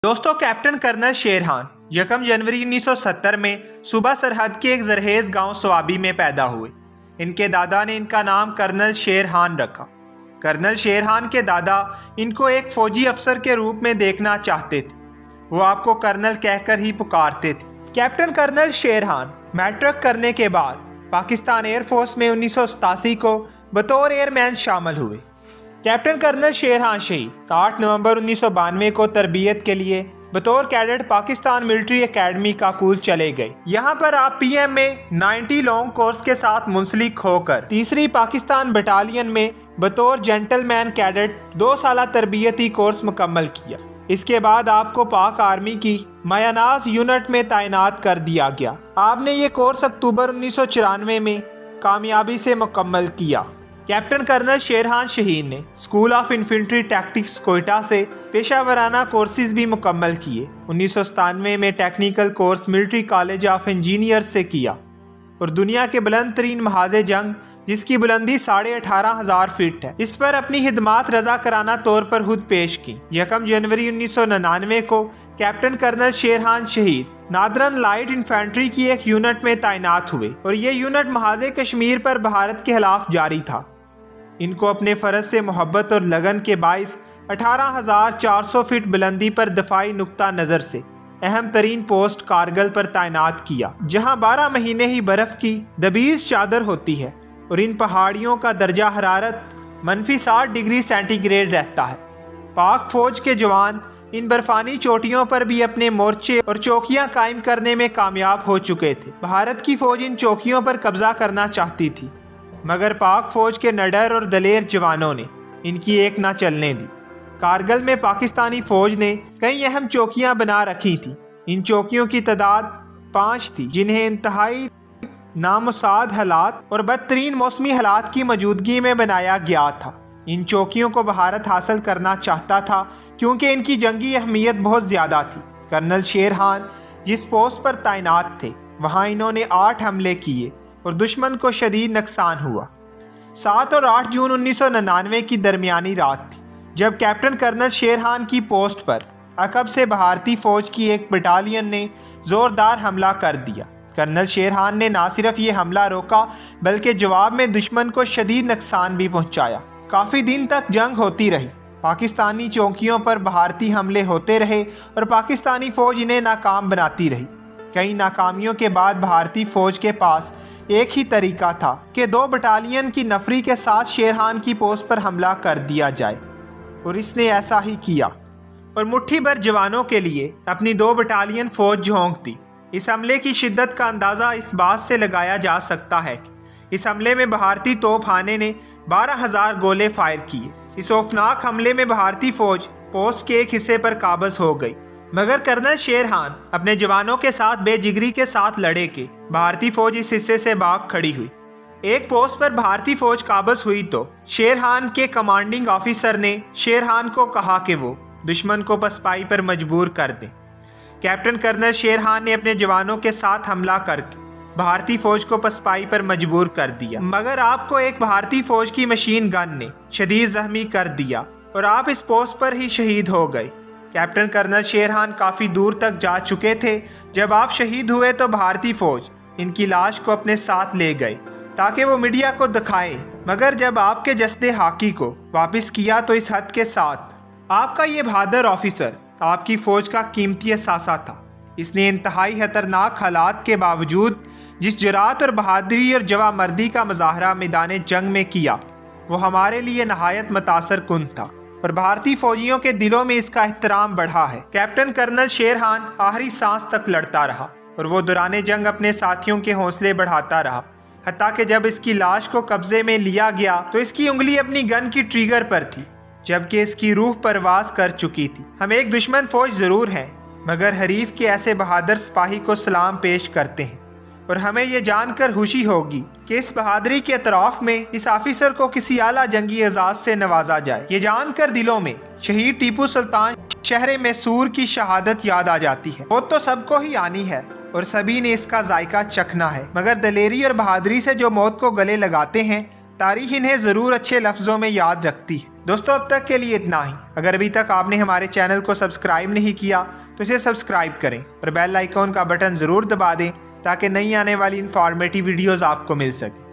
دوستو، captain colonel Sher Khan 1 جنوری 1970 میں صوبہ سرحد کے ایک زرخیز گاؤں سوابی میں پیدا ہوئے۔ ان کے دادا نے ان کا نام کرنل شیرخان رکھا۔ کرنل شیرخان کے دادا ان کو ایک فوجی افسر کے روپ میں دیکھنا چاہتے تھے۔ وہ آپ کو کرنل کہہ کر ہی پکارتے تھے۔ کیپٹن کرنل شیرخان میٹرک کرنے کے بعد پاکستان ایئر فورس میں 1987 کو بطور ایئر مین شامل ہوئے۔ کیپٹن کرنل شیرخان شہید 8 نومبر 1992 کو تربیت کے لیے بطور cadet Pakistan military academy Kakul چلے گئے۔ یہاں پر آپ پی ایم میں 90 لانگ کورس کے ساتھ منسلک ہو کر 3ری پاکستان بٹالین میں بطور جنٹل مین کیڈٹ 2 سالہ تربیتی کورس مکمل کیا۔ اس کے بعد آپ کو پاک آرمی کی مایاناز یونٹ میں تعینات کر دیا گیا۔ آپ نے یہ کورس اکتوبر 1994 میں کامیابی سے مکمل کیا۔ کیپٹن کرنل شیرخان شہید نے school of infantry tactics Quetta سے پیشہ ورانہ کورسز بھی مکمل کیے۔ 1997 میں technical course military college of engineer سے کیا اور دنیا کے بلند ترین محاذ جنگ جس کی بلندی 18,500 فٹ ہے، اس پر اپنی خدمات رضاکارانہ طور پر خود پیش کی۔ 1 جنوری 1999 کو کیپٹن کرنل شیرخان شہید نادرن لائٹ انفینٹری کی ایک یونٹ میں تعینات ہوئے اور یہ یونٹ محاذ کشمیر پر بھارت کے خلاف جاری تھا۔ ان کو اپنے فرض سے محبت اور لگن کے باعث 18,400 فٹ بلندی پر دفاعی نقطہ نظر سے اہم ترین پوسٹ کارگل پر تعینات کیا، جہاں 12 مہینے ہی برف کی دبیز چادر ہوتی ہے اور ان پہاڑیوں کا درجہ حرارت -60 ڈگری سینٹی گریڈ رہتا ہے۔ پاک فوج کے جوان ان برفانی چوٹیوں پر بھی اپنے مورچے اور چوکیاں قائم کرنے میں کامیاب ہو چکے تھے۔ بھارت کی فوج ان چوکیوں پر قبضہ کرنا چاہتی تھی، مگر پاک فوج کے نڈر اور دلیر جوانوں نے ان کی ایک نہ چلنے دی۔ کارگل میں پاکستانی فوج نے کئی اہم چوکیاں بنا رکھی تھیں۔ ان چوکیوں کی تعداد 5 تھی، جنہیں انتہائی نامساعد حالات اور بدترین موسمی حالات کی موجودگی میں بنایا گیا تھا۔ ان چوکیوں کو بھارت حاصل کرنا چاہتا تھا کیونکہ ان کی جنگی اہمیت بہت زیادہ تھی۔ کرنل شیرخان جس پوسٹ پر تعینات تھے وہاں انہوں نے 8 حملے کیے اور دشمن کو شدید نقصان ہوا۔ 7 اور 8 جون 1999 کی درمیانی رات تھی جب کیپٹن کرنل شیرخان کی پوسٹ پر عقب سے بھارتی فوج کی ایک بٹالین نے زوردار حملہ کر دیا۔ کرنل شیرخان نے نہ صرف یہ حملہ روکا بلکہ جواب میں دشمن کو شدید نقصان بھی پہنچایا۔ کافی دن تک جنگ ہوتی رہی۔ پاکستانی چوکیوں پر بھارتی حملے ہوتے رہے اور پاکستانی فوج انہیں ناکام بناتی رہی۔ کئی ناکامیوں کے بعد بھارتی فوج کے پاس ایک ہی طریقہ تھا کہ 2 بٹالین کی نفری کے ساتھ شیرخان کی پوسٹ پر حملہ کر دیا جائے، اور اس نے ایسا ہی کیا اور مٹھی بھر جوانوں کے لیے اپنی 2 بٹالین فوج جھونک دی۔ اس حملے کی شدت کا اندازہ اس بات سے لگایا جا سکتا ہے کہ اس حملے میں بھارتی توپ خانے نے 12,000 گولے فائر کیے۔ اس خوفناک حملے میں بھارتی فوج پوسٹ کے ایک حصے پر قابض ہو گئی، مگر کرنل شیرخان اپنے جوانوں کے ساتھ بے جگری کے ساتھ لڑے کہ بھارتی فوج اس حصے سے بھاگ کھڑی ہوئی۔ ایک پوسٹ پر بھارتی فوج قابض ہوئی تو شیرخان کے کمانڈنگ آفیسر نے شیرخان کو کہا کہ وہ دشمن کو پسپائی پر مجبور کر دیں۔ کیپٹن کرنل شیرخان نے اپنے جوانوں کے ساتھ حملہ کر کے بھارتی فوج کو پسپائی پر مجبور کر دیا، مگر آپ کو ایک بھارتی فوج کی مشین گن نے شدید زخمی کر دیا اور آپ اس پوسٹ پر ہی شہید ہو گئے۔ کیپٹن کرنل شیرخان کافی دور تک جا چکے تھے۔ جب آپ شہید ہوئے تو بھارتی فوج ان کی لاش کو اپنے ساتھ لے گئے تاکہ وہ میڈیا کو دکھائیں، مگر جب آپ کے جسد خاکی کو واپس کیا تو اس حد کے ساتھ آپ کا یہ بہادر آفیسر آپ کی فوج کا قیمتی اثاثہ تھا۔ اس نے انتہائی خطرناک حالات کے باوجود جس جرات اور بہادری اور جواں مردی کا مظاہرہ میدان جنگ میں کیا وہ ہمارے لیے نہایت متاثر کن تھا اور بھارتی فوجیوں کے دلوں میں اس کا احترام بڑھا ہے۔ کیپٹن کرنل شیرخان آخری سانس تک لڑتا رہا اور وہ دوران جنگ اپنے ساتھیوں کے حوصلے بڑھاتا رہا، حتیٰ کہ جب اس کی لاش کو قبضے میں لیا گیا تو اس کی انگلی اپنی گن کی ٹریگر پر تھی جبکہ اس کی روح پرواز کر چکی تھی۔ ہم ایک دشمن فوج ضرور ہیں، مگر حریف کے ایسے بہادر سپاہی کو سلام پیش کرتے ہیں، اور ہمیں یہ جان کر خوشی ہوگی کہ اس بہادری کے اطراف میں اس آفیسر کو کسی اعلیٰ جنگی اعزاز سے نوازا جائے۔ یہ جان کر دلوں میں شہید ٹیپو سلطان شہر میسور کی شہادت یاد آ جاتی ہے۔ موت تو سب کو ہی آنی ہے اور سبھی نے اس کا ذائقہ چکھنا ہے، مگر دلیری اور بہادری سے جو موت کو گلے لگاتے ہیں تاریخ انہیں ضرور اچھے لفظوں میں یاد رکھتی ہے۔ دوستو اب تک کے لیے اتنا ہی۔ اگر ابھی تک آپ نے ہمارے چینل کو سبسکرائب نہیں کیا تو اسے سبسکرائب کریں اور بیل آئیکن کا بٹن ضرور دبا دیں تاکہ نئی آنے والی انفارمیٹیو ویڈیوز آپ کو مل سکیں۔